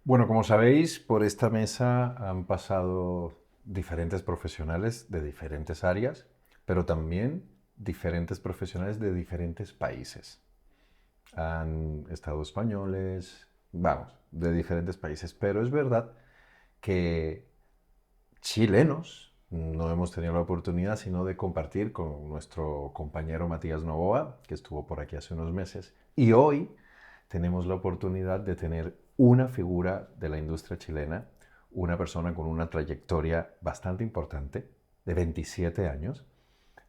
Bueno, como sabéis, por esta mesa han pasado diferentes profesionales de diferentes áreas, pero también diferentes profesionales de diferentes países. Han estado españoles, vamos, de diferentes países, pero es verdad que chilenos no hemos tenido la oportunidad sino de compartir con nuestro compañero Matías Novoa, que estuvo por aquí hace unos meses, y hoy tenemos la oportunidad de tener una figura de la industria chilena, una persona con una trayectoria bastante importante, de 27 años.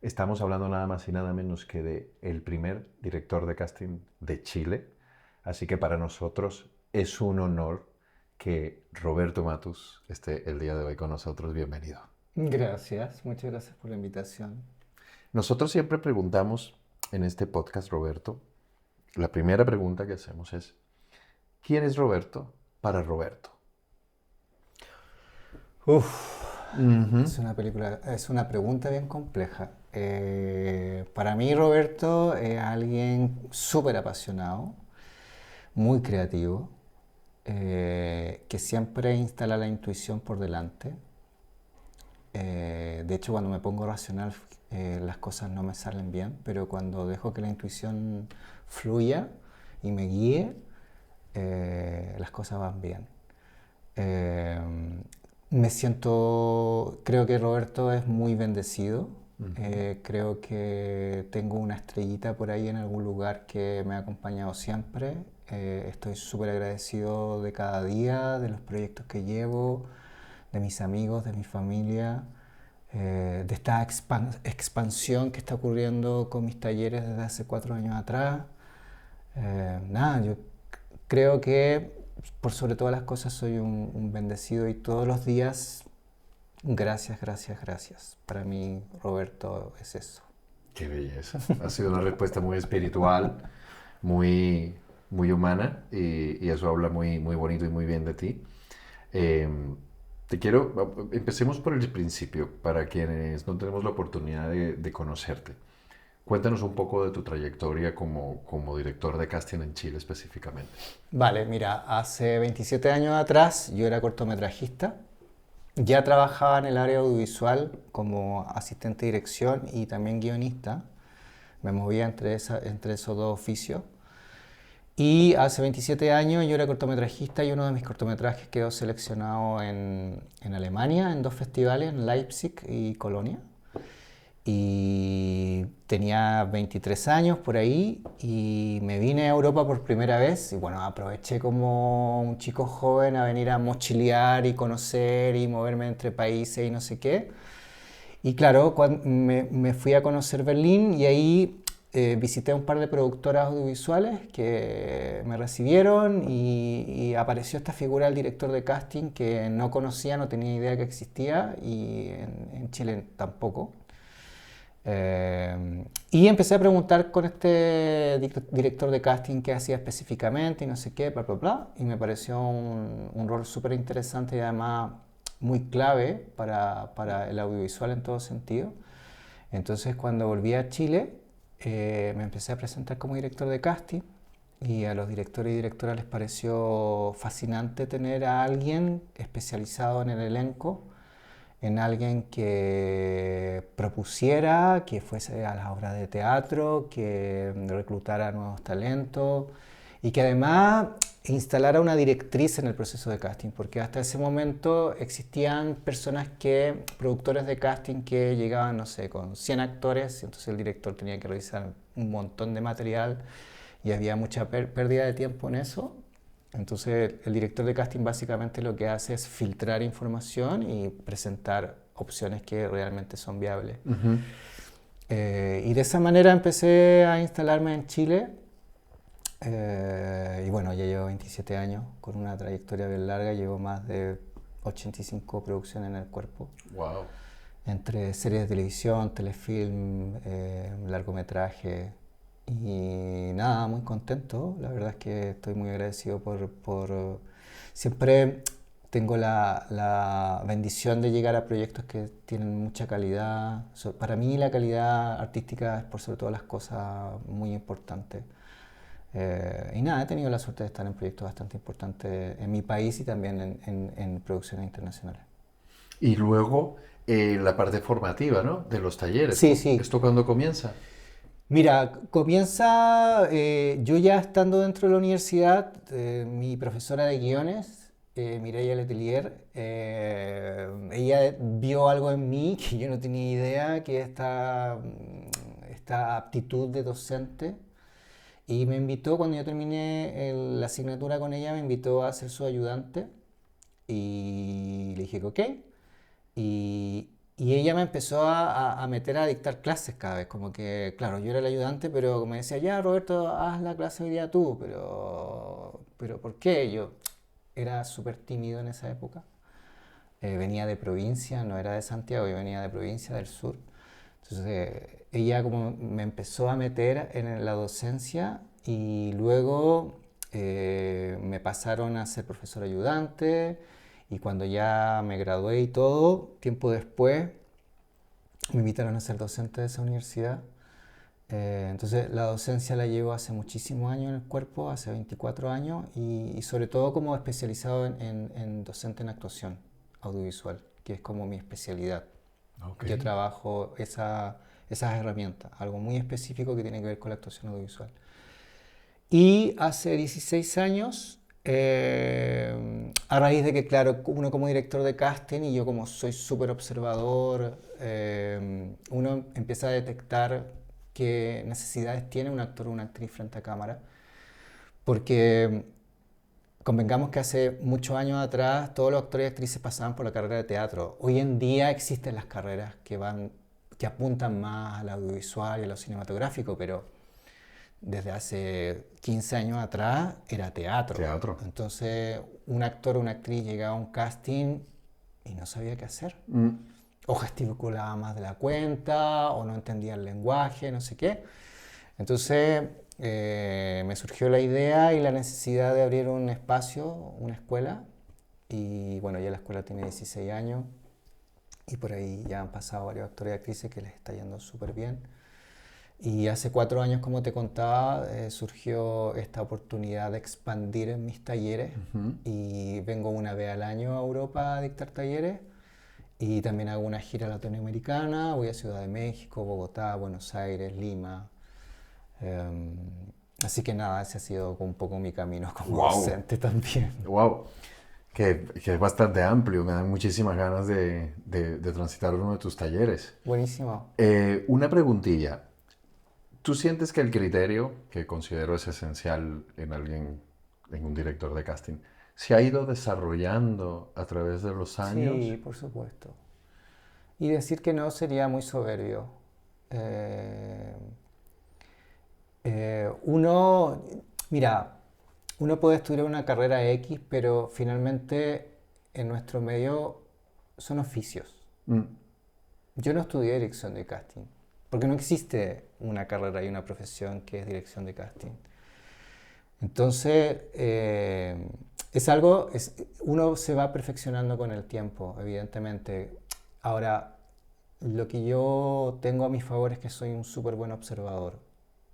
Estamos hablando nada más y nada menos que de el primer director de casting de Chile, así que para nosotros es un honor que Roberto Matus esté el día de hoy con nosotros. Bienvenido. Gracias, muchas gracias por la invitación. Nosotros siempre preguntamos en este podcast, Roberto, la primera pregunta que hacemos es, ¿quién es Roberto para Roberto? Ujú. Es una pregunta bien compleja. Para mí, Roberto es alguien súper apasionado, muy creativo, que siempre instala la intuición por delante. De hecho, cuando me pongo racional, las cosas no me salen bien, pero cuando dejo que la intuición fluya y me guíe, las cosas van bien. Eh, creo que Roberto es muy bendecido. Creo que tengo una estrellita por ahí en algún lugar que me ha acompañado siempre. Estoy súper agradecido de cada día, de los proyectos que llevo, de mis amigos, de mi familia, de esta expansión que está ocurriendo con mis talleres desde hace 4 años atrás. Yo creo que por sobre todas las cosas soy un bendecido y todos los días, gracias, gracias, gracias. Para mí, Roberto, es eso. Qué belleza. Ha sido una respuesta muy espiritual, muy, muy humana y eso habla muy, muy bonito y muy bien de ti. Eh, empecemos por el principio, para quienes no tenemos la oportunidad de conocerte. Cuéntanos un poco de tu trayectoria como director de casting en Chile específicamente. Vale, mira, hace 27 años atrás yo era cortometrajista. Ya trabajaba en el área audiovisual como asistente de dirección y también guionista. Me movía entre esos dos oficios. Y hace 27 años yo era cortometrajista y uno de mis cortometrajes quedó seleccionado en Alemania, en 2 festivales, en Leipzig y Colonia. Y tenía 23 años por ahí y me vine a Europa por primera vez y bueno, aproveché como un chico joven a venir a mochilear y conocer y moverme entre países y no sé qué. Y claro, me fui a conocer Berlín y ahí visité un par de productoras audiovisuales que me recibieron y apareció esta figura del director de casting que no conocía, no tenía idea que existía y en Chile tampoco. Y empecé a preguntar con este director de casting qué hacía específicamente y no sé qué, bla, bla, bla. Y me pareció un rol súper interesante y además muy clave para el audiovisual en todo sentido. Entonces cuando volví a Chile me empecé a presentar como director de casting y a los directores y directoras les pareció fascinante tener a alguien especializado en el elenco, en alguien que propusiera, que fuese a las obras de teatro, que reclutara nuevos talentos y que además instalara una directriz en el proceso de casting, porque hasta ese momento existían productores de casting que llegaban, no sé, con 100 actores, y entonces el director tenía que revisar un montón de material y había mucha pérdida de tiempo en eso. Entonces el director de casting básicamente lo que hace es filtrar información y presentar opciones que realmente son viables. Ujú. Y de esa manera empecé a instalarme en Chile. Y bueno, ya llevo 27 años con una trayectoria bien larga, llevo más de 85 producciones en el cuerpo, Wow. entre series de televisión, telefilm, largometraje. Y nada, muy contento. La verdad es que estoy muy agradecido por siempre tengo la bendición de llegar a proyectos que tienen mucha calidad. Para mí la calidad artística es por sobre todas las cosas muy importante. Y nada, he tenido la suerte de estar en proyectos bastante importantes en mi país y también en producciones internacionales. Y luego la parte formativa, ¿no? De los talleres. Sí, sí. ¿Esto cuándo comienza? Mira, comienza yo ya estando dentro de la universidad, mi profesora de guiones, Mireia Letelier, ella vio algo en mí que yo no tenía idea, que esta aptitud de docente, y me invitó, cuando yo terminé la asignatura con ella, me invitó a ser su ayudante, y le dije que ok. Y ella me empezó a meter a dictar clases cada vez, como que, claro, yo era el ayudante, pero me decía, ya Roberto, haz la clase hoy día tú, pero ¿por qué? Yo era súper tímido en esa época, venía de provincia, no era de Santiago, yo venía de provincia del sur. Entonces ella como me empezó a meter en la docencia y luego me pasaron a ser profesor ayudante. Y cuando ya me gradué y todo, tiempo después, me invitaron a ser docente de esa universidad. Entonces la docencia la llevo hace muchísimos años en el cuerpo, hace 24 años, y sobre todo como especializado en docente en actuación audiovisual, que es como mi especialidad. Okay. Yo trabajo esas herramientas, algo muy específico que tiene que ver con la actuación audiovisual. Y hace 16 años, a raíz de que, claro, uno como director de casting y yo como soy súper observador, uno empieza a detectar qué necesidades tiene un actor o una actriz frente a cámara. Porque convengamos que hace muchos años atrás todos los actores y actrices pasaban por la carrera de teatro. Hoy en día existen las carreras que apuntan más al audiovisual y a lo cinematográfico, pero desde hace 15 años atrás era teatro. Teatro. Entonces, un actor o una actriz llegaba a un casting y no sabía qué hacer. O gesticulaba más de la cuenta, o no entendía el lenguaje, no sé qué. Entonces, me surgió la idea y la necesidad de abrir un espacio, una escuela. Y bueno, ya la escuela tiene 16 años y por ahí ya han pasado varios actores y actrices que les está yendo súper bien. Y hace 4 años, como te contaba, surgió esta oportunidad de expandir mis talleres y vengo una vez al año a Europa a dictar talleres y también hago una gira latinoamericana, voy a Ciudad de México, Bogotá, Buenos Aires, Lima. Así que nada, ese ha sido un poco mi camino como docente también. ¡Wow! Que es bastante amplio, me dan muchísimas ganas de transitar uno de tus talleres. Buenísimo. Una preguntilla. ¿Tú sientes que el criterio, que considero es esencial en alguien, en un director de casting, se ha ido desarrollando a través de los años? Sí, por supuesto. Y decir que no sería muy soberbio. Mira, uno puede estudiar una carrera X, pero finalmente en nuestro medio son oficios. Yo no estudié dirección de casting, porque no existe una carrera y una profesión que es dirección de casting. Entonces, uno se va perfeccionando con el tiempo, evidentemente. Ahora, lo que yo tengo a mi favor es que soy un súper buen observador.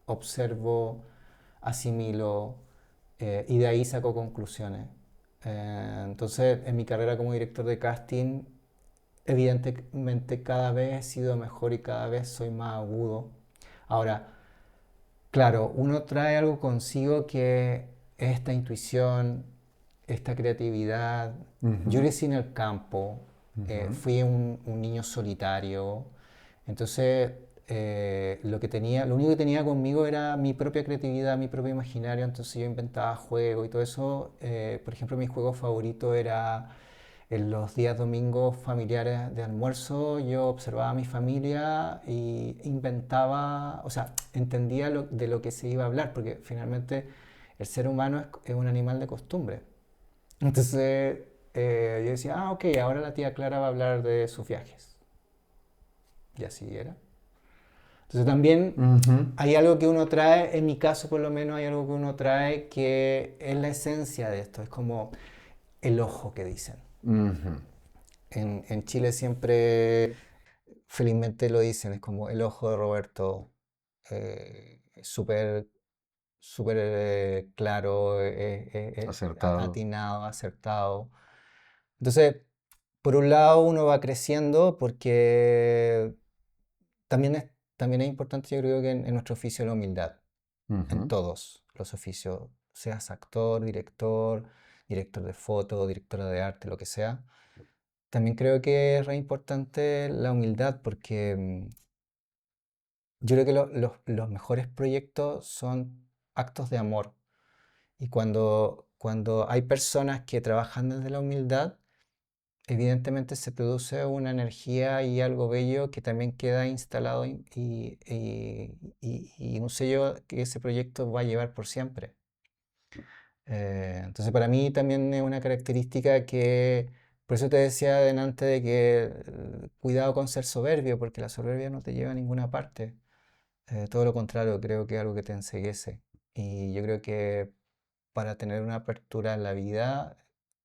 Observo, asimilo y de ahí saco conclusiones. Entonces, en mi carrera como director de casting, evidentemente cada vez he sido mejor y cada vez soy más agudo. Ahora, claro, uno trae algo consigo que es esta intuición, esta creatividad. Yo crecí en el campo, fui un niño solitario, entonces lo único que tenía conmigo era mi propia creatividad, mi propio imaginario, entonces yo inventaba juegos y todo eso. Por ejemplo, mi juego favorito era en los días domingos familiares de almuerzo, yo observaba a mi familia y inventaba, o sea, entendía de lo que se iba a hablar, porque finalmente el ser humano es un animal de costumbre. Entonces yo decía, ok, ahora la tía Clara va a hablar de sus viajes. Y así era. Entonces también hay algo que uno trae, en mi caso por lo menos hay algo que uno trae que es la esencia de esto, es como el ojo que dicen. Ujú. En Chile siempre, felizmente lo dicen, es como el ojo de Roberto, es súper claro, Acertado. atinado, acertado. Entonces, por un lado uno va creciendo porque también es importante, yo creo que en nuestro oficio la humildad, en Ujú. todos los oficios, seas actor, director de foto, directora de arte, lo que sea. También creo que es re importante la humildad porque yo creo que los mejores proyectos son actos de amor. Y cuando hay personas que trabajan desde la humildad, evidentemente se produce una energía y algo bello que también queda instalado y un sello que ese proyecto va a llevar por siempre. Entonces para mí también es una característica que, por eso te decía adelante de que cuidado con ser soberbio, porque la soberbia no te lleva a ninguna parte. Todo lo contrario, creo que es algo que te enceguece. Y yo creo que para tener una apertura en la vida,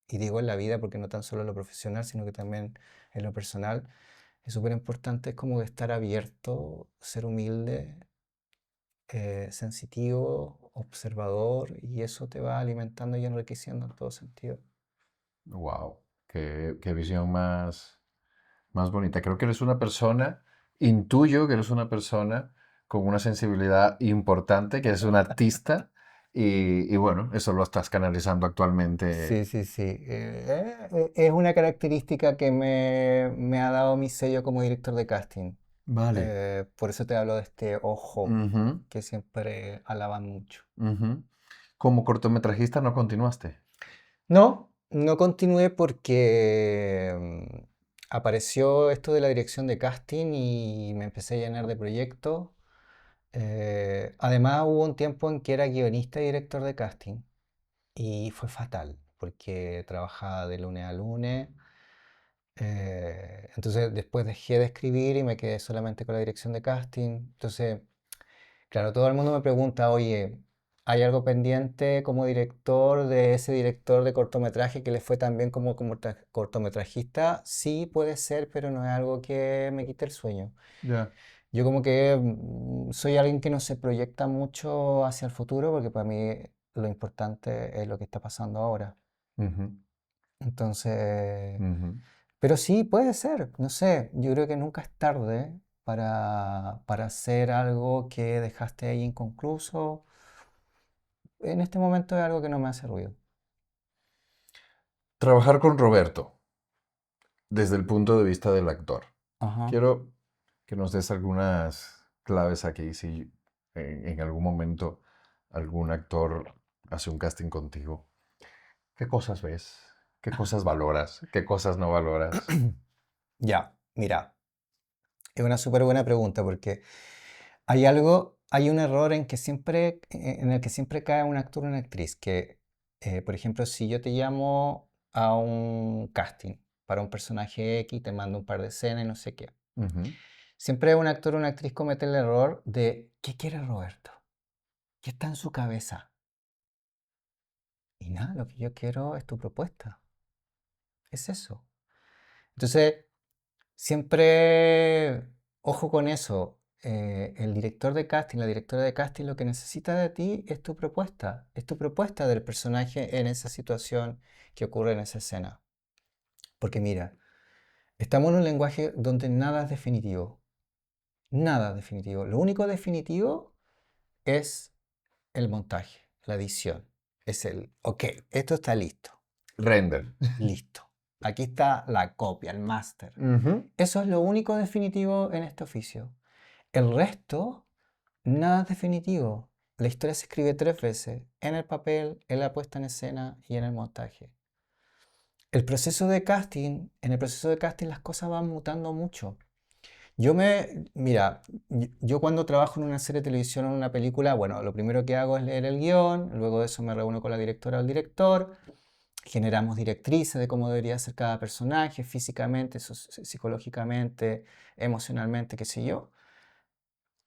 y digo en la vida porque no tan solo en lo profesional, sino que también en lo personal, es súper importante, es como estar abierto, ser humilde, sensitivo, observador, y eso te va alimentando y enriqueciendo en todo sentido. Wow, qué visión más bonita. Creo que eres una persona, intuyo que eres una persona con una sensibilidad importante, que eres un artista y bueno, eso lo estás canalizando actualmente. Sí, sí, sí. Es una característica que me ha dado mi sello como director de casting. Vale. Por eso te hablo de este ojo Ujú, que siempre alaban mucho. ujú. Como cortometrajista no continuaste. No, no continué porque apareció esto de la dirección de casting y me empecé a llenar de proyectos. Además hubo un tiempo en que era guionista y director de casting y fue fatal porque trabajaba de lunes a lunes. Entonces después dejé de escribir y me quedé solamente con la dirección de casting. Entonces, claro, todo el mundo me pregunta, oye, ¿hay algo pendiente como director de ese director de cortometraje que le fue tan bien como cortometrajista? Sí, puede ser, pero no es algo que me quite el sueño. Ya. Yo como que soy alguien que no se proyecta mucho hacia el futuro porque para mí lo importante es lo que está pasando ahora. Ujú, Entonces, ujú. pero sí, puede ser, no sé, yo creo que nunca es tarde para hacer algo que dejaste ahí inconcluso. En este momento es algo que no me hace ruido. Trabajar con Roberto desde el punto de vista del actor. Ajá. Quiero que nos des algunas claves aquí. Si en algún momento algún actor hace un casting contigo, ¿qué cosas ves? ¿Qué cosas valoras? ¿Qué cosas no valoras? Ya, mira, es una súper buena pregunta porque hay un error en el que siempre cae un actor o una actriz, que, por ejemplo, si yo te llamo a un casting para un personaje X, te mando un par de escenas y no sé qué. Ujú. Siempre un actor o una actriz comete el error de, ¿qué quiere Roberto? ¿Qué está en su cabeza? Y nada, lo que yo quiero es tu propuesta. Es eso. Entonces, siempre, ojo con eso. El director de casting, la directora de casting, lo que necesita de ti es tu propuesta del personaje en esa situación que ocurre en esa escena. Porque mira, estamos en un lenguaje donde nada es definitivo, nada es definitivo. Lo único definitivo es el montaje, la edición. Es ok, esto está listo, Render. listo. Aquí está la copia, el máster. Ujú. Eso es lo único definitivo en este oficio. El resto, nada es definitivo. La historia se escribe 3 veces, en el papel, en la puesta en escena y en el montaje. En el proceso de casting las cosas van mutando mucho. Mira, yo cuando trabajo en una serie de televisión o en una película, bueno, lo primero que hago es leer el guión, luego de eso me reúno con la directora o el director, generamos directrices de cómo debería ser cada personaje, físicamente, psicológicamente, emocionalmente, qué sé yo.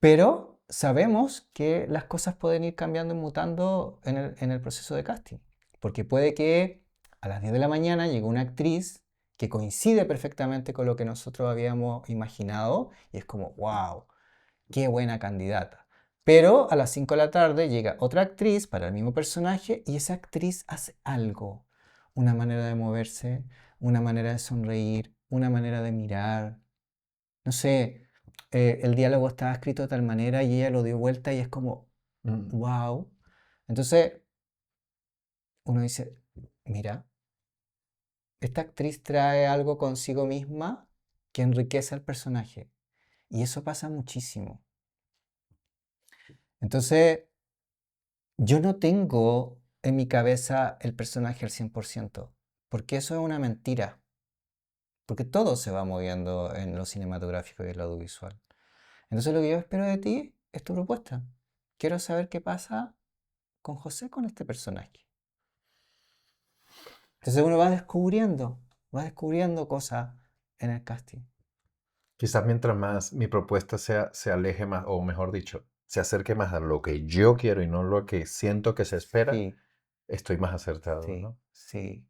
Pero sabemos que las cosas pueden ir cambiando y mutando en el proceso de casting. Porque puede que A las 10 de la mañana llega una actriz que coincide perfectamente con lo que nosotros habíamos imaginado y es como, wow, qué buena candidata. Pero a las 5 de la tarde llega otra actriz para el mismo personaje y esa actriz hace algo. Una manera de moverse, una manera de sonreír, una manera de mirar. No sé, el diálogo estaba escrito de tal manera y ella lo dio vuelta y es como, Mm, wow. Entonces uno dice, mira, esta actriz trae algo consigo misma que enriquece al personaje. Y eso pasa muchísimo. Entonces, yo no tengo en mi cabeza el personaje al 100%, porque eso es una mentira, porque todo se va moviendo en lo cinematográfico y en lo audiovisual. Entonces, lo que yo espero de ti es tu propuesta. Quiero saber qué pasa con José, con este personaje. Entonces uno va descubriendo cosas en el casting. Quizás mientras más mi propuesta se aleje más, o mejor dicho, se acerque más a lo que yo quiero y no lo que siento que se espera, Sí, estoy más acertado, sí, ¿no? sí.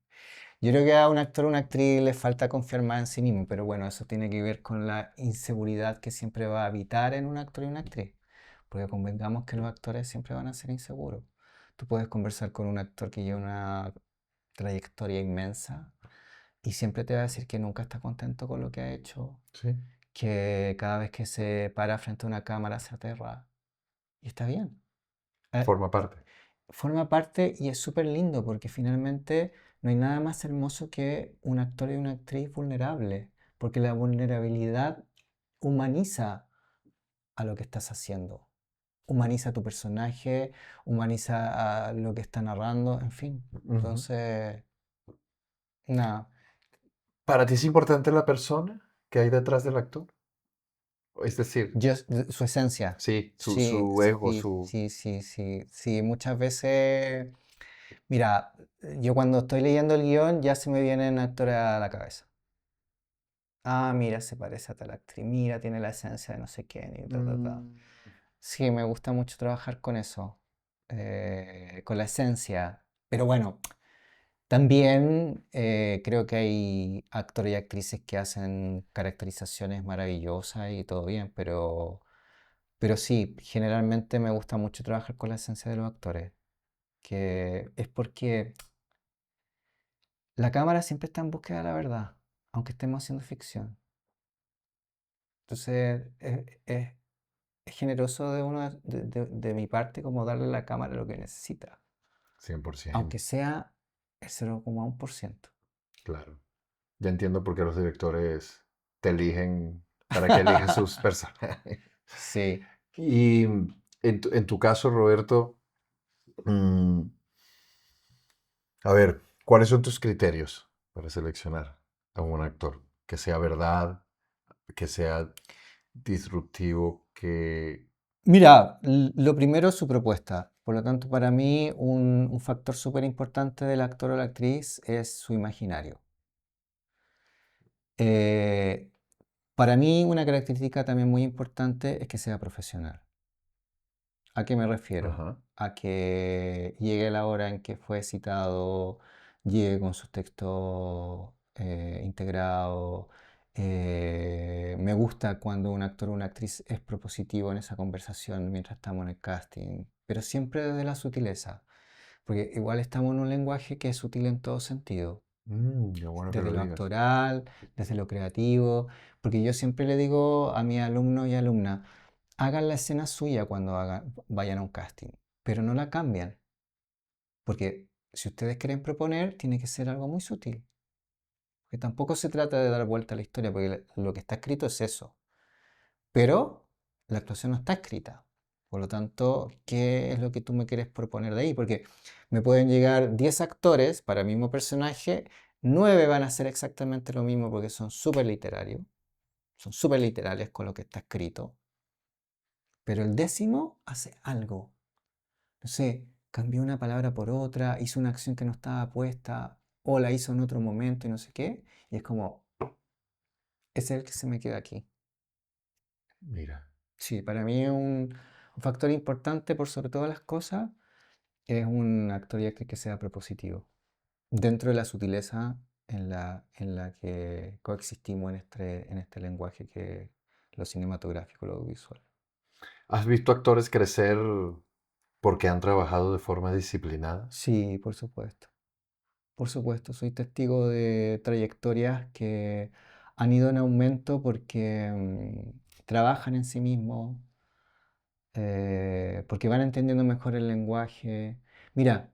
Yo creo que a un actor o una actriz le falta confiar más en sí mismo, pero bueno, eso tiene que ver con la inseguridad que siempre va a habitar en un actor y una actriz. Porque convengamos que los actores siempre van a ser inseguros. Tú puedes conversar con un actor que lleva una trayectoria inmensa y siempre te va a decir que nunca está contento con lo que ha hecho, Sí. que cada vez que se para frente a una cámara se aterra. Y está bien. Eh, Forma parte. Forma parte y es súper lindo porque finalmente no hay nada más hermoso que un actor y una actriz vulnerable, porque la vulnerabilidad humaniza a lo que estás haciendo, humaniza a tu personaje, humaniza a lo que está narrando, en fin. Ujú. Entonces, nada, ¿Para ti es importante la persona que hay detrás del actor? Es decir, su esencia. sí, Sí, su ego, sí, su... sí, sí, sí, sí, muchas veces, mira, yo cuando estoy leyendo el guión ya se me vienen actores a la cabeza. Ah, mira, se parece a tal actriz, mira, tiene la esencia de no sé quién y ta, ta, ta. Mm, Sí, me gusta mucho trabajar con eso, con la esencia. Pero bueno, también creo que hay actores y actrices que hacen caracterizaciones maravillosas y todo bien, pero sí, generalmente me gusta mucho trabajar con la esencia de los actores, que es porque la cámara siempre está en búsqueda de la verdad, aunque estemos haciendo ficción. Entonces, es generoso de, uno, de mi parte como darle a la cámara lo que necesita, 100%, aunque sea el 0,1%. claro. Ya entiendo por qué los directores te eligen para que elijas sus personajes. Sí. Y en tu caso, Roberto, mm, a ver, ¿cuáles son tus criterios para seleccionar a un actor? Que sea verdad, que sea disruptivo, que... Mira, lo primero es su propuesta. Por lo tanto, para mí un factor súper importante del actor o la actriz es su imaginario. Eh, para mí una característica también muy importante es que sea profesional. ¿A qué me refiero? Ajá. A que llegue la hora en que fue citado, llegue con sus textos integrados. Me gusta cuando un actor o una actriz es propositivo en esa conversación mientras estamos en el casting, pero siempre desde la sutileza, porque igual estamos en un lenguaje que es sutil en todo sentido, Qué bueno que desde lo lo digas. actoral, desde lo creativo, porque yo siempre le digo a mis alumnos y alumnas, hagan la escena suya cuando vayan a un casting, pero no la cambian, porque si ustedes quieren proponer, tiene que ser algo muy sutil, porque tampoco se trata de dar vuelta a la historia, porque lo que está escrito es eso, pero la actuación no está escrita. Por lo tanto, ¿qué es lo que tú me quieres proponer de ahí? Porque me pueden llegar 10 actores para el mismo personaje, 9 van a hacer exactamente lo mismo porque son súper literarios, son súper literales con lo que está escrito, pero el décimo hace algo. No sé, cambió una palabra por otra, hizo una acción que no estaba puesta, o la hizo en otro momento y no sé qué, y es como, ese es el que se me queda aquí. Mira, Sí, para mí es un factor importante por sobre todas las cosas, es un actor y actriz que sea propositivo. dentro de la sutileza en la que coexistimos en este lenguaje que es lo cinematográfico, lo audiovisual. ¿Has visto actores crecer porque han trabajado de forma disciplinada? Sí, por supuesto, soy testigo de trayectorias que han ido en aumento porque trabajan en sí mismos, porque van entendiendo mejor el lenguaje. Mira,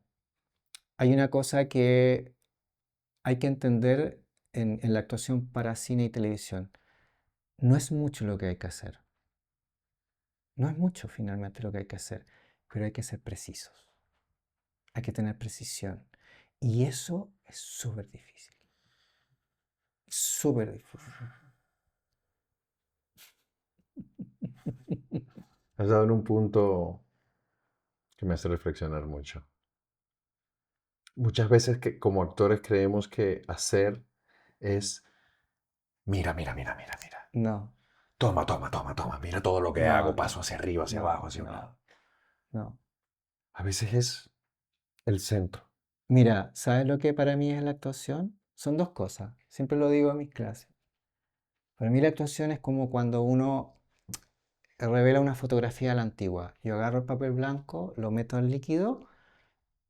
hay una cosa que hay que entender en la actuación para cine y televisión. No es mucho lo que hay que hacer. No es mucho finalmente lo que hay que hacer, pero hay que ser precisos. Hay que tener precisión. Y eso es súper difícil. Súper difícil. Has dado en un punto que me hace reflexionar mucho. Muchas veces que como actores creemos que hacer es, mira, mira, mira, mira, mira. No, Toma, toma, toma, toma. Mira todo lo que no, hago. no, Paso hacia arriba, hacia no, abajo, hacia un no, lado. no. A veces es el centro. Mira, ¿sabes lo que para mí es la actuación? Son dos cosas. Siempre lo digo en mis clases. Para mí la actuación es como cuando uno revela una fotografía a la antigua. Yo agarro el papel blanco, lo meto al líquido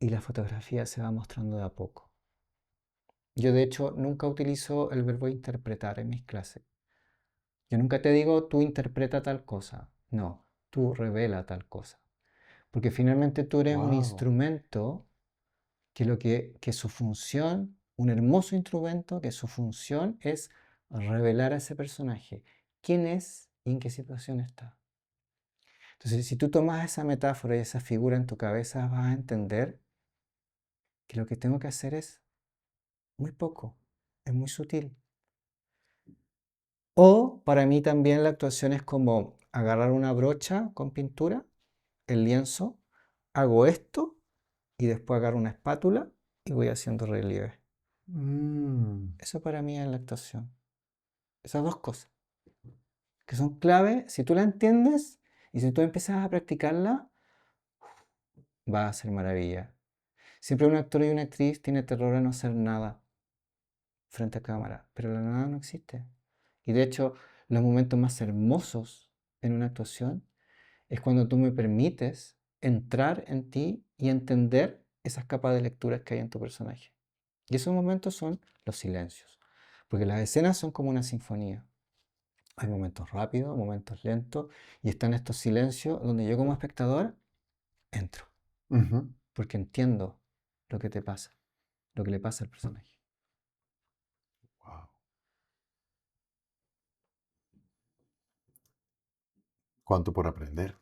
y la fotografía se va mostrando de a poco. Yo de hecho nunca utilizo el verbo interpretar en mis clases. Yo nunca te digo tú interpreta tal cosa. No, tú revela tal cosa. Porque finalmente tú eres un Wow. instrumento que su función, un hermoso instrumento que su función es revelar a ese personaje. ¿Quién es y en qué situación está? Entonces, si tú tomas esa metáfora y esa figura en tu cabeza, vas a entender que lo que tengo que hacer es muy poco, es muy sutil. O para mí también la actuación es como agarrar una brocha con pintura, el lienzo, hago esto y después agarro una espátula y voy haciendo relieve. Mm. Eso para mí es la actuación. Esas dos cosas, que son clave, si tú la entiendes y si tú empiezas a practicarla, va a ser maravilla. Siempre un actor y una actriz tiene terror a no hacer nada frente a cámara, pero la nada no existe. Y de hecho, los momentos más hermosos en una actuación es cuando tú me permites entrar en ti y entender esas capas de lecturas que hay en tu personaje. Y esos momentos son los silencios, porque las escenas son como una sinfonía. Hay momentos rápidos, momentos lentos, y están estos silencios donde yo como espectador entro, Ujú. porque entiendo lo que te pasa, lo que le pasa al personaje. Wow. ¿Cuánto por aprender?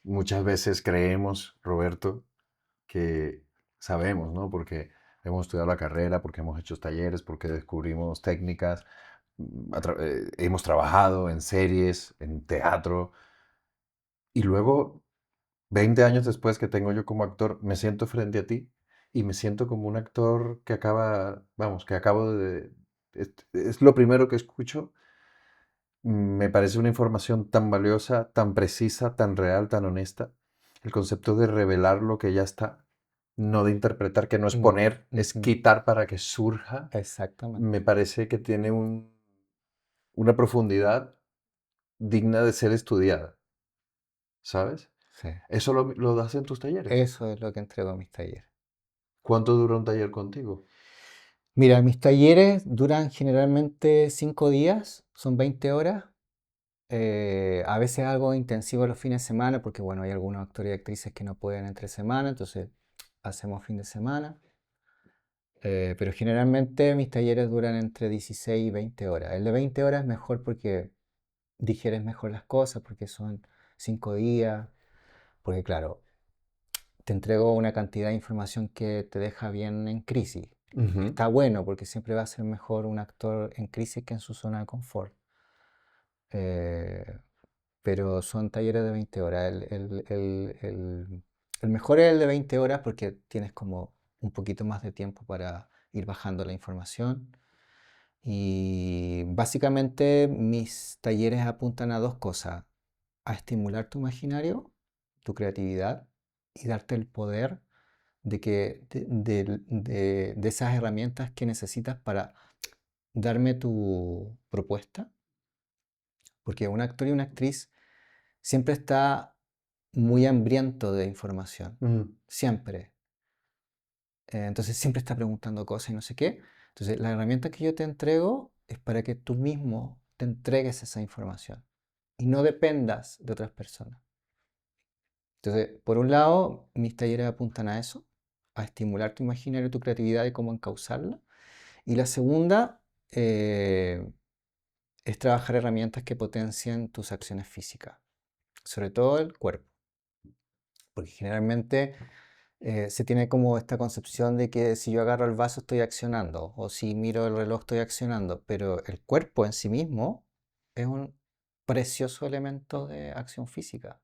Muchas veces creemos, Roberto, que sabemos, ¿no? Porque hemos estudiado la carrera, porque hemos hecho talleres, porque descubrimos técnicas, hemos trabajado en series, en teatro, y luego, 20 años después que tengo yo como actor, me siento frente a ti y me siento como un actor que acaba, vamos, que acabo de... Es lo primero que escucho. Me parece una información tan valiosa, tan precisa, tan real, tan honesta. El concepto de revelar lo que ya está, no de interpretar, que no es No. poner, es Ujú. quitar para que surja, me Exactamente. parece que tiene una profundidad digna de ser estudiada, ¿sabes? Sí. ¿Eso lo das en tus talleres? Eso es lo que entrego en mis talleres. ¿Cuánto dura un taller contigo? Mira, mis talleres duran generalmente 5 días, son 20 horas. A veces algo intensivo los fines de semana, porque bueno, hay algunos actores y actrices que no pueden entre semana, entonces hacemos fin de semana. Pero generalmente mis talleres duran entre 16 y 20 horas. El de 20 horas es mejor porque digieres mejor las cosas, porque son 5 días, porque claro, te entrego una cantidad de información que te deja bien en crisis. Ujú. Está bueno porque siempre va a ser mejor un actor en crisis que en su zona de confort. Eh, pero son talleres de 20 horas. El mejor es el de 20 horas porque tienes como un poquito más de tiempo para ir bajando la información. Y básicamente mis talleres apuntan a dos cosas: a estimular tu imaginario, tu creatividad y darte el poder de esas herramientas que necesitas para darme tu propuesta, porque un actor y una actriz siempre está muy hambriento de información, Mm. siempre. Entonces siempre está preguntando cosas y no sé qué. Entonces la herramienta que yo te entrego es para que tú mismo te entregues esa información y no dependas de otras personas. Entonces, por un lado, mis talleres apuntan a eso, a estimular tu imaginario y tu creatividad y cómo encauzarla. Y la segunda es trabajar herramientas que potencien tus acciones físicas, sobre todo el cuerpo. Porque generalmente se tiene como esta concepción de que si yo agarro el vaso estoy accionando, o si miro el reloj estoy accionando, pero el cuerpo en sí mismo es un precioso elemento de acción física.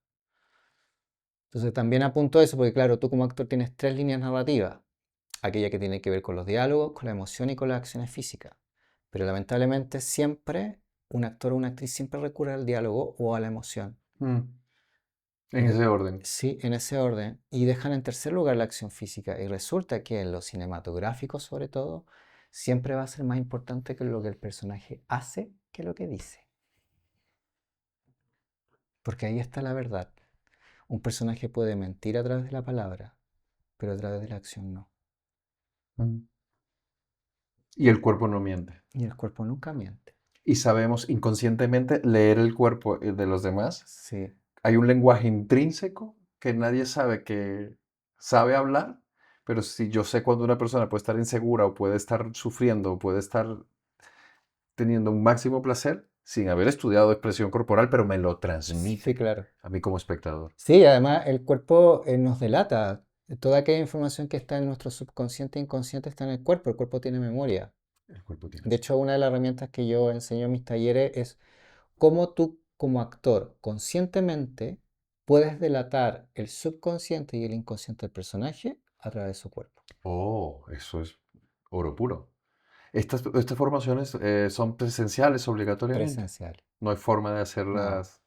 Entonces también apunto eso, porque claro, tú como actor tienes tres líneas narrativas, aquella que tiene que ver con los diálogos, con la emoción y con las acciones físicas. Pero lamentablemente siempre un actor o una actriz siempre recurre al diálogo o a la emoción. Mm. Y En ese orden. sí, en ese orden. Y dejan en tercer lugar la acción física. Y resulta que en lo cinematográfico, sobre todo, siempre va a ser más importante que lo que el personaje hace que lo que dice. Porque ahí está la verdad. Un personaje puede mentir a través de la palabra, pero a través de la acción no. Mm. Y el cuerpo no miente. Y el cuerpo nunca miente. Y sabemos inconscientemente leer el cuerpo de los demás. Sí, Hay un lenguaje intrínseco que nadie sabe que sabe hablar, pero si yo sé cuando una persona puede estar insegura o puede estar sufriendo o puede estar teniendo un máximo placer sin haber estudiado expresión corporal, pero me lo sí, transmite claro. a mí como espectador. Sí, además el cuerpo nos delata. Toda aquella información que está en nuestro subconsciente e inconsciente está en el cuerpo. El cuerpo tiene memoria. El cuerpo tiene De eso. hecho, una de las herramientas que yo enseño en mis talleres es cómo tú como actor conscientemente puedes delatar el subconsciente y el inconsciente del personaje a través de su cuerpo. Oh, eso es oro puro. Estas formaciones son presenciales obligatoriamente. Presencial. No hay forma de No. hacerlas.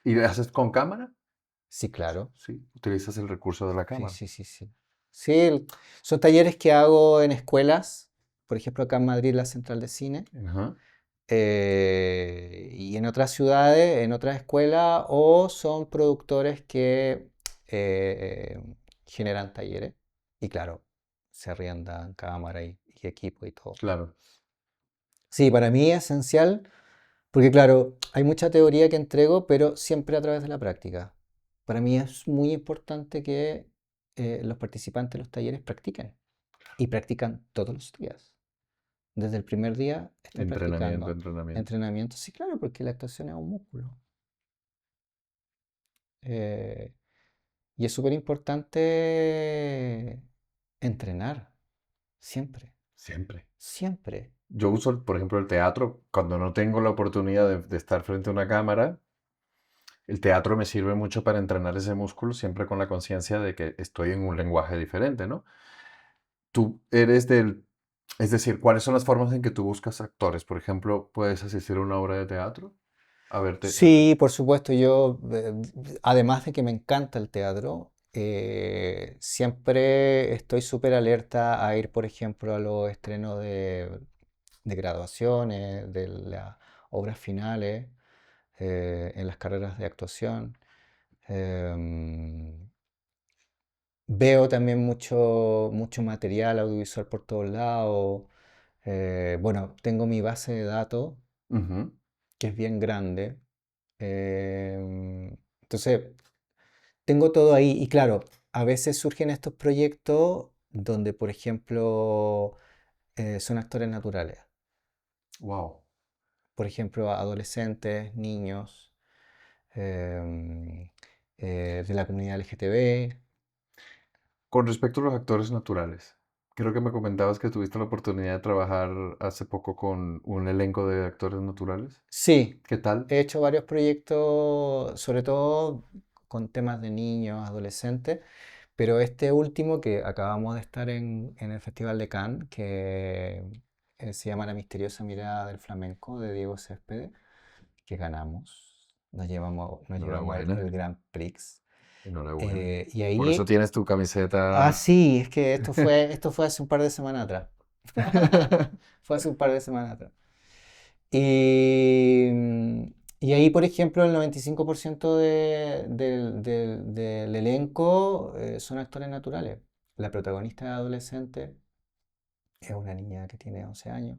¿Y las haces con cámara? Sí, claro. Sí, utilizas el recurso de la Sí, cámara. sí, sí, sí. Sí, son talleres que hago en escuelas, por ejemplo, acá en Madrid, la Central de Cine, Ajá. y en otras ciudades, en otras escuelas, o son productores que eh, generan talleres. Y claro, se arriendan cámara y equipo y todo. Claro. Sí, para mí es esencial, porque claro, hay mucha teoría que entrego, pero siempre a través de la práctica. Para mí es muy importante que los participantes de los talleres practiquen. Y practican todos los días. Desde el primer día están Entrenamiento, practicando. entrenamiento. Entrenamiento, sí, claro, porque la actuación es un músculo. Eh, y es súper importante entrenar, siempre, Siempre. siempre. Yo uso, por ejemplo, el teatro cuando no tengo la oportunidad de estar frente a una cámara. El teatro me sirve mucho para entrenar ese músculo, siempre con la conciencia de que estoy en un lenguaje diferente, ¿no? Tú eres del... Es decir, ¿cuáles son las formas en que tú buscas actores? Por ejemplo, ¿puedes asistir a una obra de teatro? A verte... Sí, por supuesto, yo, además de que me encanta el teatro, siempre estoy súper alerta a ir, por ejemplo, a los estrenos de graduaciones, de las obras finales, en las carreras de actuación. Em, Veo también mucho material audiovisual por todos lados. Bueno, tengo mi base de datos, Ujú. que es bien grande. Entonces, tengo todo ahí. Y claro, a veces surgen estos proyectos donde, por ejemplo, son actores naturales. Wow. Por ejemplo, adolescentes, niños, em, de la comunidad LGTB. Con respecto a los actores naturales, creo que me comentabas que tuviste la oportunidad de trabajar hace poco con un elenco de actores naturales. Sí, ¿Qué tal? he hecho varios proyectos, sobre todo con temas de niños, adolescentes, pero este último que acabamos de estar en el Festival de Cannes, que se llama La misteriosa mirada del flamenco de Diego Céspedes, que ganamos, nos llevamos Enhorabuena. el Grand Prix. Enhorabuena. Y Por eso ahí, tienes tu camiseta. sí, es que esto fue hace un par de semanas atrás. Fue hace un par de semanas atrás. Y, y ahí, por ejemplo, el 95% del elenco son actores naturales. La protagonista adolescente es una niña que tiene 11 años.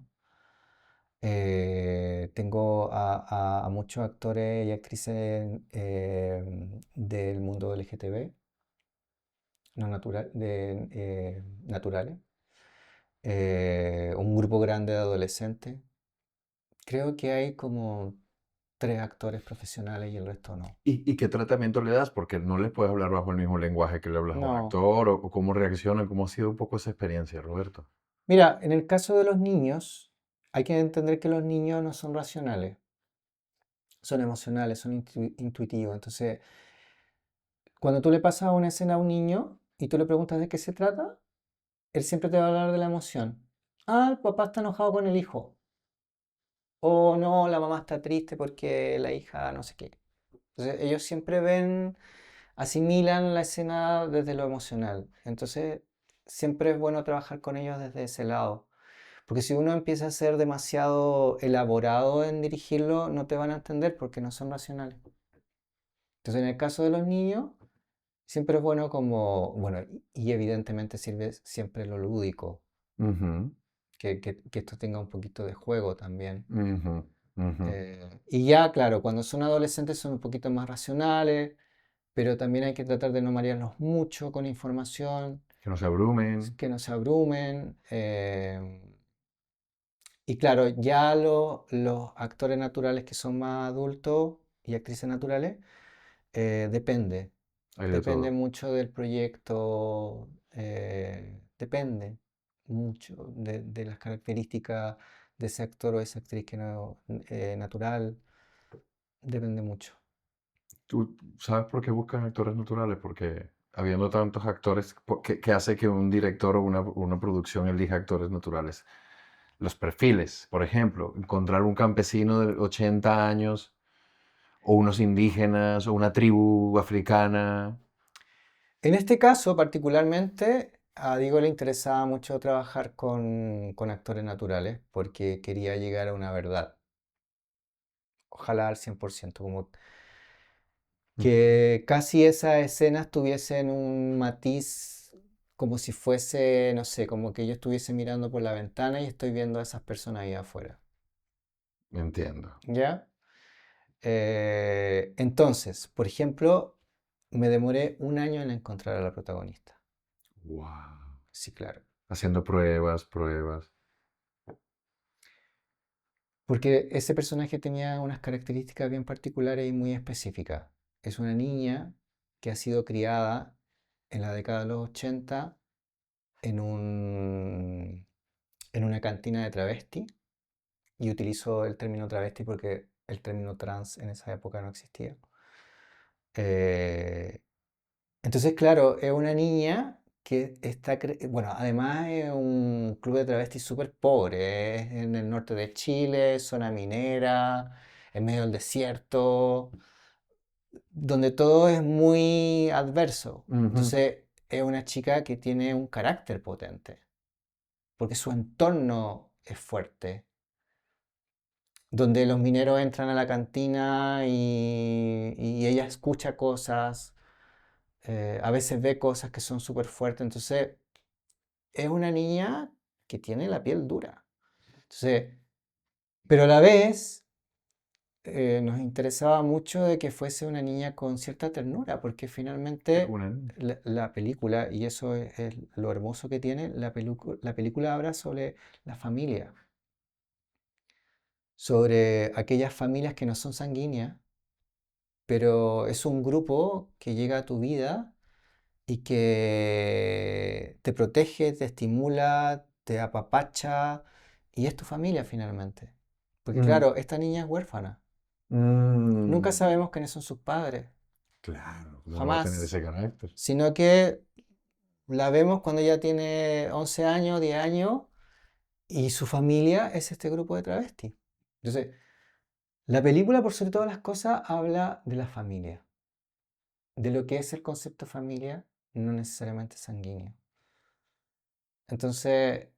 Tengo a muchos actores y actrices del mundo LGTB, no natural, naturales. Un grupo grande de adolescentes. Creo que hay como tres actores profesionales y el resto no. Y qué tratamiento le das? Porque no les puedes hablar bajo el mismo lenguaje que le hablas a un No. actor, o cómo reaccionan, cómo ha sido un poco esa experiencia, Roberto. Mira, en el caso de los niños, hay que entender que los niños no son racionales, son emocionales, son intuitivos. Entonces, cuando tú le pasas una escena a un niño y tú le preguntas de qué se trata, él siempre te va a hablar de la emoción. Ah, el papá está enojado con el hijo. O no, la mamá está triste porque la hija no sé qué. Entonces, ellos siempre asimilan la escena desde lo emocional. Entonces, siempre es bueno trabajar con ellos desde ese lado. Porque si uno empieza a ser demasiado elaborado en dirigirlo, no te van a entender porque no son racionales. Entonces, en el caso de los niños, siempre es bueno como, bueno, y evidentemente sirve siempre lo lúdico, Ujú, que esto tenga un poquito de juego también. ujú, ujú. Y ya, claro, cuando son adolescentes son un poquito más racionales, pero también hay que tratar de no marearlos mucho con información, Que no se abrumen. que no se abrumen. Y claro, ya los actores naturales que son más adultos y actrices naturales, depende. Hay de Depende todo. mucho del proyecto, depende mucho de las características de ese actor o esa actriz que no, natural, depende mucho. ¿Tú sabes por qué buscan actores naturales? Porque habiendo tantos actores, ¿qué hace que un director o una producción elija actores naturales? Los perfiles, por ejemplo, encontrar un campesino de 80 años, o unos indígenas, o una tribu africana. En este caso, particularmente, a Diego le interesaba mucho trabajar con actores naturales porque quería llegar a una verdad. Ojalá al 100%, como Ujú. que casi esas escenas tuviesen un matiz como si fuese, no sé, como que yo estuviese mirando por la ventana y estoy viendo a esas personas ahí afuera. Entiendo. ¿Ya? Entonces, por ejemplo, me demoré un año en encontrar a la protagonista. Wow. Sí, claro. Haciendo pruebas, pruebas. Porque ese personaje tenía unas características bien particulares y muy específicas. Es una niña que ha sido criada en la década de los 80 en en una cantina de travesti. Y utilizo el término travesti porque el término trans en esa época no existía. Eh, entonces, claro, es una niña que bueno, además es un club de travestis súper pobre, es en el norte de Chile, zona minera, en medio del desierto, donde todo es muy adverso. Ujú. Entonces, es una chica que tiene un carácter potente, porque su entorno es fuerte, donde los mineros entran a la cantina y ella escucha cosas, a veces ve cosas que son súper fuertes, entonces es una niña que tiene la piel dura. Entonces, pero a la vez nos interesaba mucho de que fuese una niña con cierta ternura, porque Es finalmente una. la película, y eso es lo hermoso que tiene, la película habla sobre la familia, sobre aquellas familias que no son sanguíneas, pero es un grupo que llega a tu vida y que te protege, te estimula, te apapacha y es tu familia finalmente. Porque Mm, claro, esta niña es huérfana. Nunca mm, sabemos quiénes son sus padres, claro, ¿cómo no va a tener jamás. ese carácter? Sino que la vemos cuando ella tiene 11 años, 10 años y su familia es este grupo de travestis. Entonces, la película por sobre todas las cosas habla de la familia, de lo que es el concepto familia, no necesariamente sanguíneo. Entonces,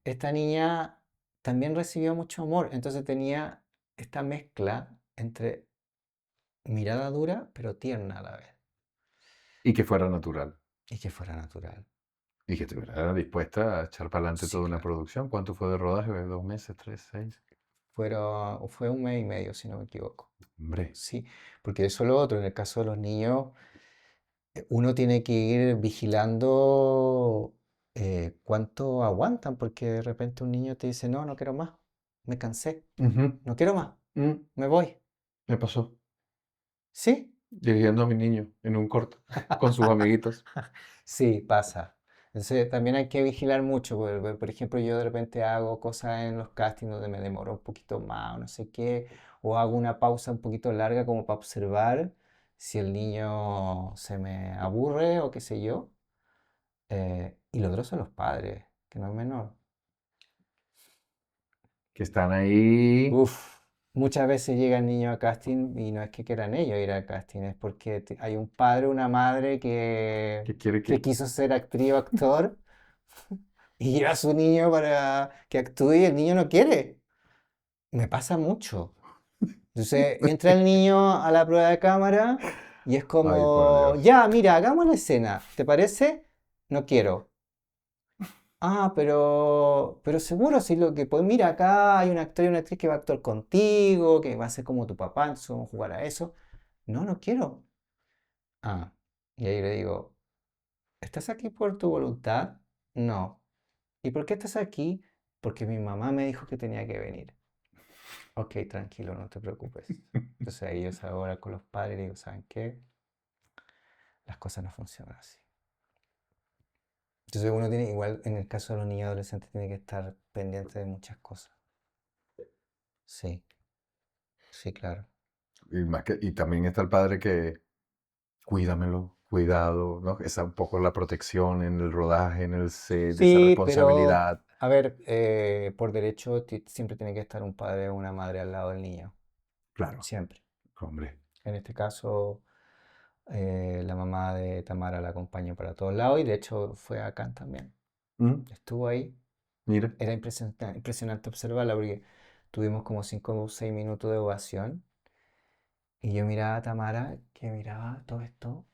esta niña también recibió mucho amor, entonces tenía esta mezcla entre mirada dura, pero tierna a la vez, Y que fuera natural. y que fuera natural. Y que estuviera dispuesta a echar para adelante Sí, toda una claro. producción. ¿Cuánto fue de rodaje? ¿2 meses, 3, 6? Fue un mes y medio, si no me equivoco. Hombre. Sí, porque eso es lo otro, en el caso de los niños, uno tiene que ir vigilando cuánto aguantan, porque de repente un niño te dice, no, no quiero más, me cansé, Ujú. no quiero más, Mm, me voy. Me pasó. ¿Sí? Dirigiendo a mi niño en un corto con sus amiguitos. Sí, pasa. Entonces también hay que vigilar mucho. Por ejemplo, yo de repente hago cosas en los castings donde me demoro un poquito más o no sé qué, o hago una pausa un poquito larga como para observar si el niño se me aburre o qué sé yo. Y lo otro son los padres, que no es menor. Que están ahí. Uf, muchas veces llegan niños a casting y no es que quieran ellos ir al casting, es porque hay un padre o una madre Que quiere que que. quiso ser actriz o actor y lleva a su niño para que actúe y el niño no quiere. Me pasa mucho. Entonces entra el niño a la prueba de cámara y es Ay, por como, Dios. ya, mira, hagamos la escena, ¿te parece? No quiero. Ah, pero seguro, si lo que pues mira, acá hay un actor y una actriz que va a actuar contigo, que va a ser como tu papá, entonces vamos a jugar a eso. No, no quiero. Ah, y ahí le digo, ¿estás aquí por tu voluntad? No. ¿Y por qué estás aquí? Porque mi mamá me dijo que tenía que venir. Ok, tranquilo, no te preocupes. Entonces ahí yo salgo ahora con los padres y digo, ¿saben qué? Las cosas no funcionan así. Entonces uno tiene, igual en el caso de los niños adolescentes, tiene que estar pendiente de muchas cosas. Sí, sí, claro. Y también está el padre que cuídamelo, cuidado, ¿no? Esa un poco la protección en el rodaje, en el set, esa Sí, pero, responsabilidad. a ver, por derecho siempre tiene que estar un padre o una madre al lado del niño. Claro, Siempre. hombre. En este caso, la mamá de Tamara la acompañó para todos lados y de hecho fue a Cannes también. Mm, Estuvo ahí. Mira. Era impresionante, impresionante observarla porque tuvimos como 5 o 6 minutos de ovación y yo miraba a Tamara que miraba todo esto,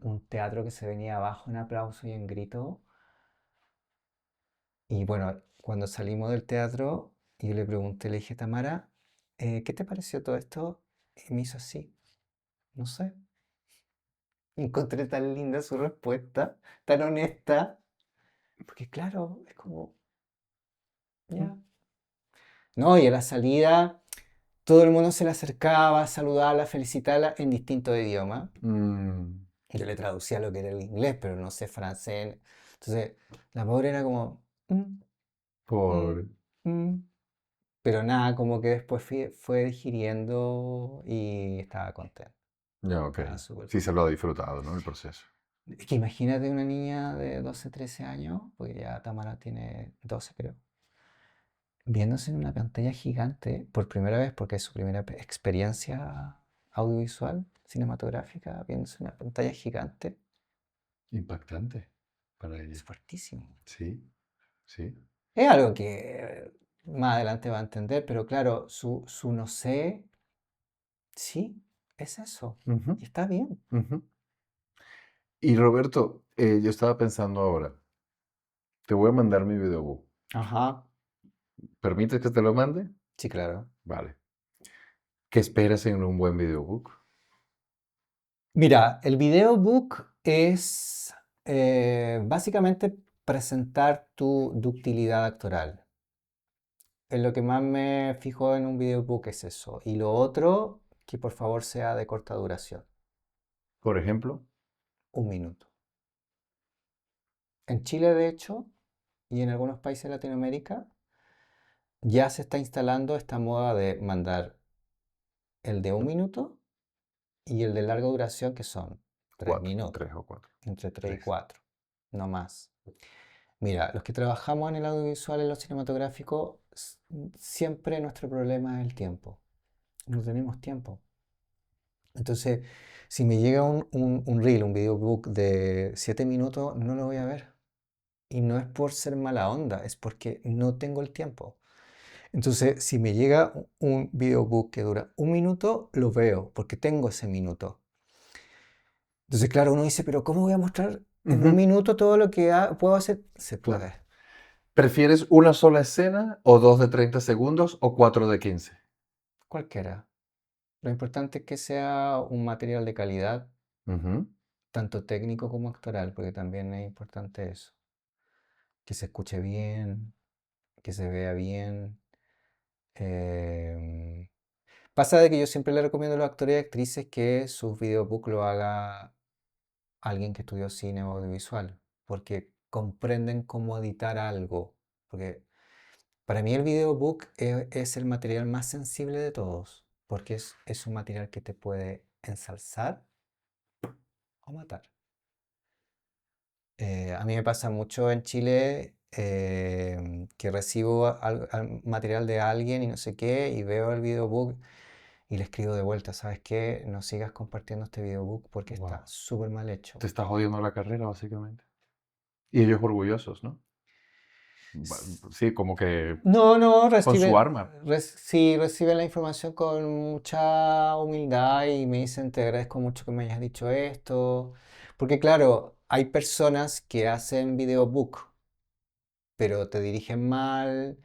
un teatro que se venía abajo en aplauso y en grito. Y bueno, cuando salimos del teatro, yo le pregunté, le dije, Tamara, ¿qué te pareció todo esto? Y me hizo así, no sé. Encontré tan linda su respuesta, tan honesta, porque claro, es como, Mm, ya. No, y a la salida todo el mundo se le acercaba, saludarla, felicitarla en distintos idiomas. mm, Yo le traducía lo que era el inglés, pero no sé francés. Entonces, la pobre era como, "Mm, mm, Pobre. mm". Pero nada, como que después fue digiriendo y estaba contenta. Ya, ok. Estaba súper Sí se lo ha contenta. disfrutado, ¿no? El proceso. Es que imagínate una niña de 12 13 años, porque ya Tamara tiene 12 creo, viéndose en una pantalla gigante por primera vez, porque es su primera experiencia audiovisual, cinematográfica, viéndose en una pantalla gigante, Impactante para es ella. fuertísimo. Sí, sí. Es algo que más adelante va a entender, pero claro, su no sé, sí, es eso. Ujú, Y está bien. ujú. Y Roberto, yo estaba pensando ahora, te voy a mandar mi videobook. Ajá, ¿Permites que te lo mande? sí, claro. Vale. ¿Qué esperas en un buen videobook? Mira, el videobook es básicamente presentar tu ductilidad actoral. En lo que más me fijo en un videobook es eso. Y lo otro, que por favor sea de corta duración, Por ejemplo, 1 minuto. En Chile, de hecho, y en algunos países de Latinoamérica, ya se está instalando esta moda de mandar el de 1 minuto y el de larga duración, que son tres cuatro, minutos, 3 o 4. entre 3 y Tres. 4, no más. Mira, los que trabajamos en el audiovisual, en lo cinematográfico, siempre nuestro problema es el tiempo. No tenemos tiempo. Entonces, Si me llega un reel, un videobook de 7 minutos, no lo voy a ver. Y no es por ser mala onda, es porque no tengo el tiempo. Entonces, si me llega un videobook que dura 1 minuto, lo veo, porque tengo ese minuto. Entonces, claro, uno dice, pero ¿cómo voy a mostrar en un Ujú, minuto todo lo que puedo hacer? Se claro. puede. ¿Prefieres una sola escena o dos de 30 segundos o cuatro de 15? Cualquiera. Lo importante es que sea un material de calidad, Ujú. tanto técnico como actoral, porque también es importante eso. Que se escuche bien, que se vea bien. Em, Pasa de que yo siempre le recomiendo a los actores y actrices que sus videobook lo haga alguien que estudió cine o audiovisual, porque comprenden cómo editar algo. Porque para mí el videobook es el material más sensible de todos, porque es un material que te puede ensalzar o matar. A mí me pasa mucho en Chile que recibo material de alguien y no sé qué, y veo el videobook y le escribo de vuelta, ¿sabes qué? No sigas compartiendo este videobook porque está Wow. súper mal hecho. Te está jodiendo la carrera, básicamente. Y ellos orgullosos, ¿no? S- Sí, como que No, no, con su arma. sí, reciben la información con mucha humildad y me dicen, te agradezco mucho que me hayas dicho esto. Porque claro, hay personas que hacen videobook pero te dirigen mal,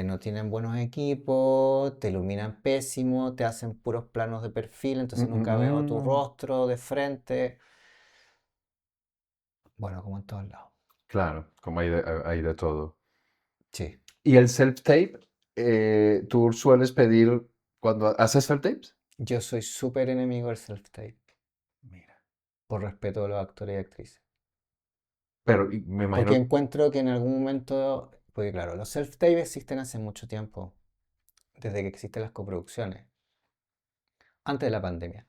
no tienen buenos equipos, te iluminan pésimo, te hacen puros planos de perfil, entonces nunca veo tu Mm. rostro de frente. Bueno, como en todos lados. Claro, como hay de todo. Sí, ¿Y el self-tape? ¿Tú sueles pedir cuando haces self-tapes? yo soy súper enemigo del self-tape, Mira. por respeto a los actores y actrices. Pero me Porque imagino. encuentro que en algún momento, porque claro, los self-tape existen hace mucho tiempo, desde que existen las coproducciones, antes de la pandemia.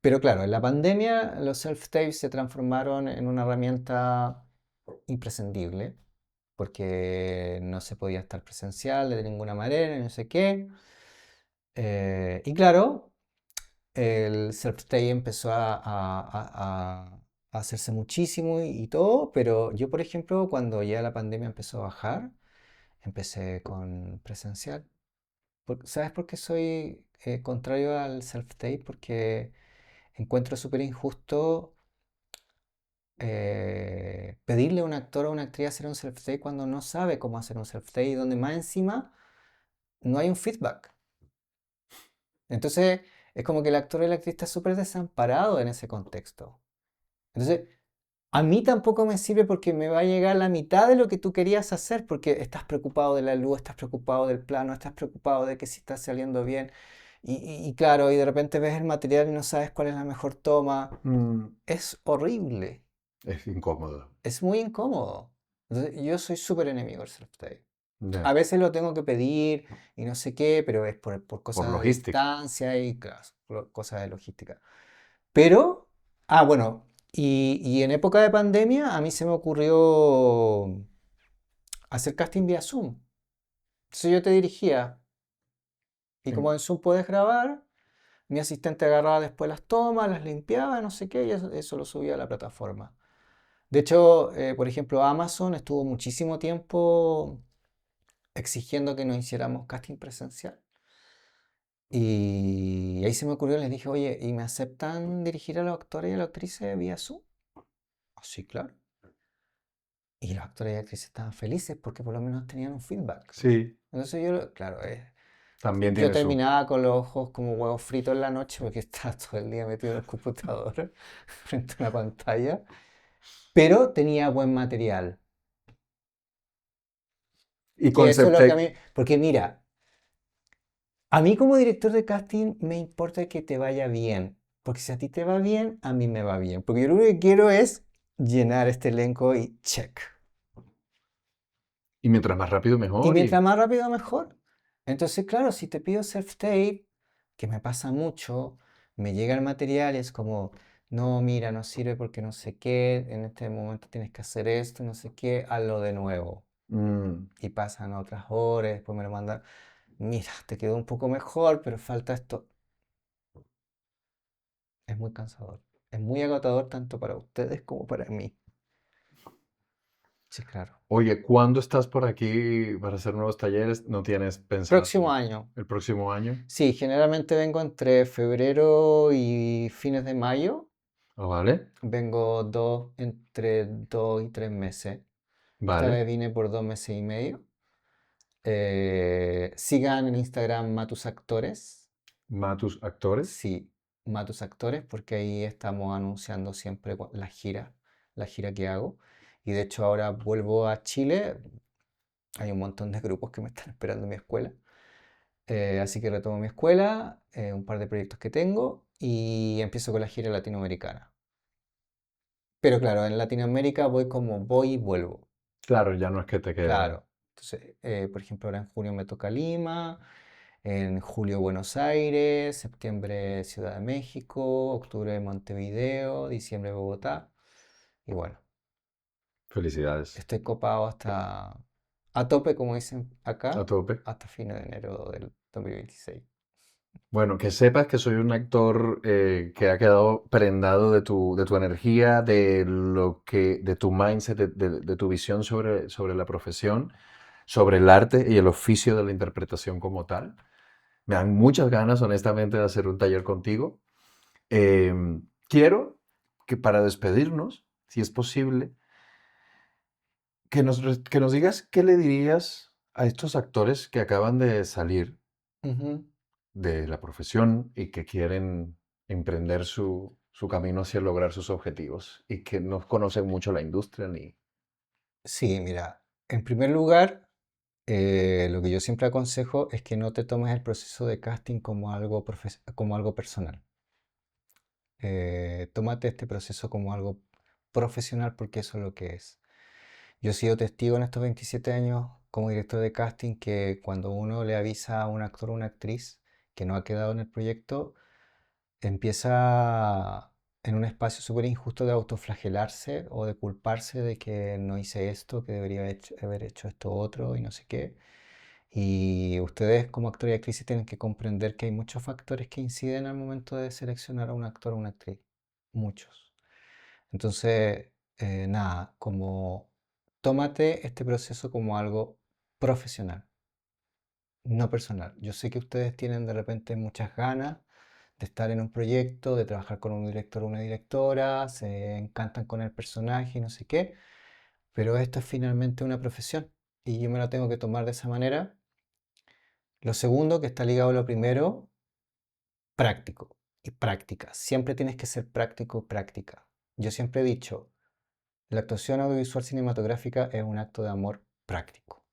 Pero claro, en la pandemia los self-tapes se transformaron en una herramienta imprescindible, porque no se podía estar presencial de ninguna manera, no sé qué. Y claro, el self-tape empezó a hacerse muchísimo y todo, pero yo, por ejemplo, cuando ya la pandemia empezó a bajar, empecé con presencial. ¿Sabes por qué soy contrario al self-tape? Porque encuentro súper injusto pedirle a un actor o a una actriz hacer un self-tape cuando no sabe cómo hacer un self-tape y donde más encima no hay un feedback. Entonces es como que el actor o la actriz está súper desamparado en ese contexto. Entonces a mí tampoco me sirve porque me va a llegar la mitad de lo que tú querías hacer porque estás preocupado de la luz, estás preocupado del plano, estás preocupado de que si está saliendo bien. Y claro, y de repente ves el material y no sabes cuál es la mejor toma. Mm, Es horrible. es incómodo. Es muy incómodo. Entonces, yo soy súper enemigo del self-tape. A Ya. veces lo tengo que pedir y no sé qué, pero es por Por cosas de logística. distancia y claro, cosas de logística. Pero, ah, bueno, y en época de pandemia a mí se me ocurrió hacer casting vía Zoom. Entonces yo te dirigía y En- como en Zoom puedes grabar, mi asistente agarraba después las tomas, las limpiaba, no sé qué, y eso lo subía a la plataforma. De hecho, por ejemplo, Amazon estuvo muchísimo tiempo exigiendo que nos hiciéramos casting presencial. Y ahí se me ocurrió, les dije, oye, ¿y me aceptan dirigir a los actores y a las actrices vía Zoom? "Ah, sí, claro. Y los actores y actrices estaban felices porque por lo menos tenían un feedback. Sí, Entonces yo, claro, también yo tiene su. terminaba con los ojos como huevos fritos en la noche porque estaba todo el día metido en el computador frente a una pantalla, pero tenía buen material. Y Que con eso es lo que a self-tape. mí, porque mira, a mí como director de casting me importa que te vaya bien, porque si a ti te va bien, a mí me va bien, porque yo lo único que quiero es llenar este elenco y check. Y mientras más rápido, Y mejor. mientras más rápido, mejor. Entonces, claro, si te pido self-tape, que me pasa mucho, me llega el material y es como, no, mira, no sirve porque no sé qué, en este momento tienes que hacer esto, no sé qué, hazlo de nuevo. Mm, Y pasan otras horas, después me lo mandan, mira, te quedó un poco mejor, pero falta esto. es muy cansador. Es muy agotador tanto para ustedes como para mí. Sí, claro. Oye, ¿cuándo estás por aquí para hacer nuevos talleres? ¿No tienes Próximo pensado año. el próximo año? Sí, generalmente vengo entre febrero y fines de mayo. Ah, vale, Vengo entre 2 y 3 meses. Esta vale. vez vine por 2 meses y medio. Sigan en Instagram Matus Actores. Matus Actores. Sí, Matus Actores, porque ahí estamos anunciando siempre la gira que hago. Y de hecho ahora vuelvo a Chile. Hay un montón de grupos que me están esperando en mi escuela. Así que retomo mi escuela, un par de proyectos que tengo y empiezo con la gira latinoamericana. Pero claro, en Latinoamérica voy como voy y vuelvo. Claro, ya no es que te queda. Claro. Entonces, por ejemplo, ahora en junio me toca Lima, en julio Buenos Aires, septiembre Ciudad de México, octubre Montevideo, diciembre Bogotá. Y bueno, Felicidades. estoy copado hasta a tope, como dicen A acá, tope. hasta fines de enero del 2026. Bueno, que sepas que soy un actor que ha quedado prendado de tu energía, de lo que, de tu mindset, de tu visión sobre la profesión, sobre el arte y el oficio de la interpretación como tal. Me dan muchas ganas, honestamente, de hacer un taller contigo. Quiero que para despedirnos, si es posible, que nos digas qué le dirías a estos actores que acaban de salir Ujú. de la profesión y que quieren emprender su camino hacia lograr sus objetivos y que no conocen mucho la industria ni... Sí, mira, en primer lugar, lo que yo siempre aconsejo es que no te tomes el proceso de casting como como algo personal. Tómate este proceso como algo profesional porque eso es lo que es. Yo he sido testigo en estos 27 años como director de casting que cuando uno le avisa a un actor o una actriz que no ha quedado en el proyecto, empieza en un espacio súper injusto de autoflagelarse o de culparse de que no hice esto, que debería haber hecho esto otro y no sé qué. Y ustedes como actor y actriz tienen que comprender que hay muchos factores que inciden al momento de seleccionar a un actor o una actriz. Muchos. Entonces, nada, como tómate este proceso como algo profesional, no personal. Yo sé que ustedes tienen de repente muchas ganas de estar en un proyecto, de trabajar con un director o una directora, se encantan con el personaje y no sé qué, pero esto es finalmente una profesión y yo me lo tengo que tomar de esa manera. Lo segundo, que está ligado a lo primero, práctico y práctica. Siempre tienes que ser práctico, práctica. Yo siempre he dicho, la actuación audiovisual cinematográfica es un acto de amor práctico.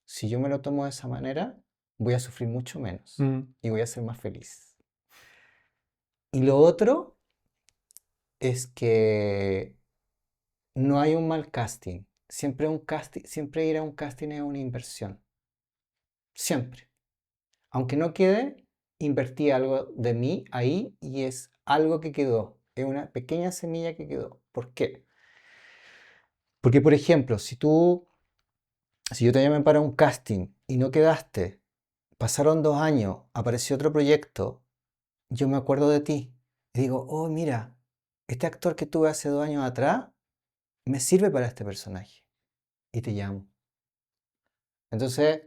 Si yo me lo tomo de esa manera, voy a sufrir mucho menos Mm. y voy a ser más feliz. Y lo otro es que no hay un mal casting. Siempre ir a un casting es una inversión. Siempre. Aunque no quede, invertí algo de mí ahí y es algo que quedó. Es una pequeña semilla que quedó. ¿Por qué? Porque, por ejemplo, si yo te llamé para un casting y no quedaste, pasaron 2 años, apareció otro proyecto, yo me acuerdo de ti y digo, oh, mira, este actor que tuve hace 2 años atrás me sirve para este personaje y te llamo. Entonces,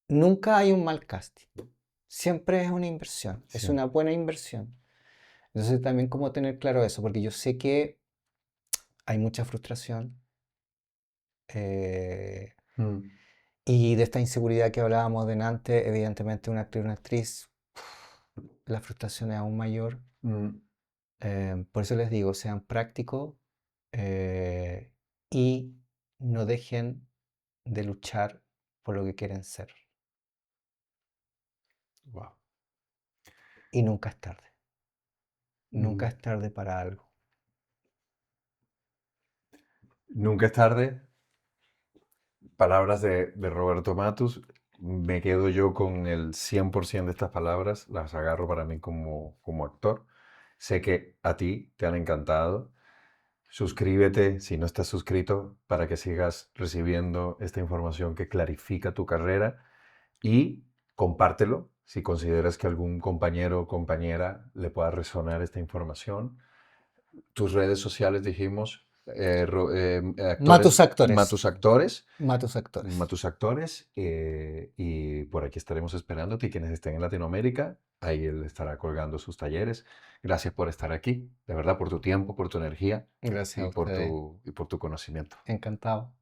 nunca hay un mal casting. Siempre es una inversión, es Siempre. una buena inversión. Entonces, también como tener claro eso, porque yo sé que hay mucha frustración eh, Mm. y de esta inseguridad que hablábamos de antes, evidentemente una actriz, una actriz, la frustración es aún mayor. Mm. Por eso les digo, sean prácticos eh, y no dejen de luchar por lo que quieren ser. Wow. Y nunca es tarde. Nunca Mm. es tarde para algo. Nunca es tarde. Palabras de Roberto Matus. Me quedo yo con el 100% de estas palabras. Las agarro para mí como actor. Sé que a ti te han encantado. Suscríbete si no estás suscrito para que sigas recibiendo esta información que clarifica tu carrera y compártelo Si consideras que algún compañero o compañera le pueda resonar esta información, tus redes sociales dijimos, Matus Actores. Matus Actores, Matus Actores. Matus Actores, y por aquí estaremos esperándote. Y quienes estén en Latinoamérica, ahí él estará colgando sus talleres. Gracias por estar aquí, de verdad, por tu tiempo, por tu energía Gracias y a por ustedes. por tu conocimiento. Encantado.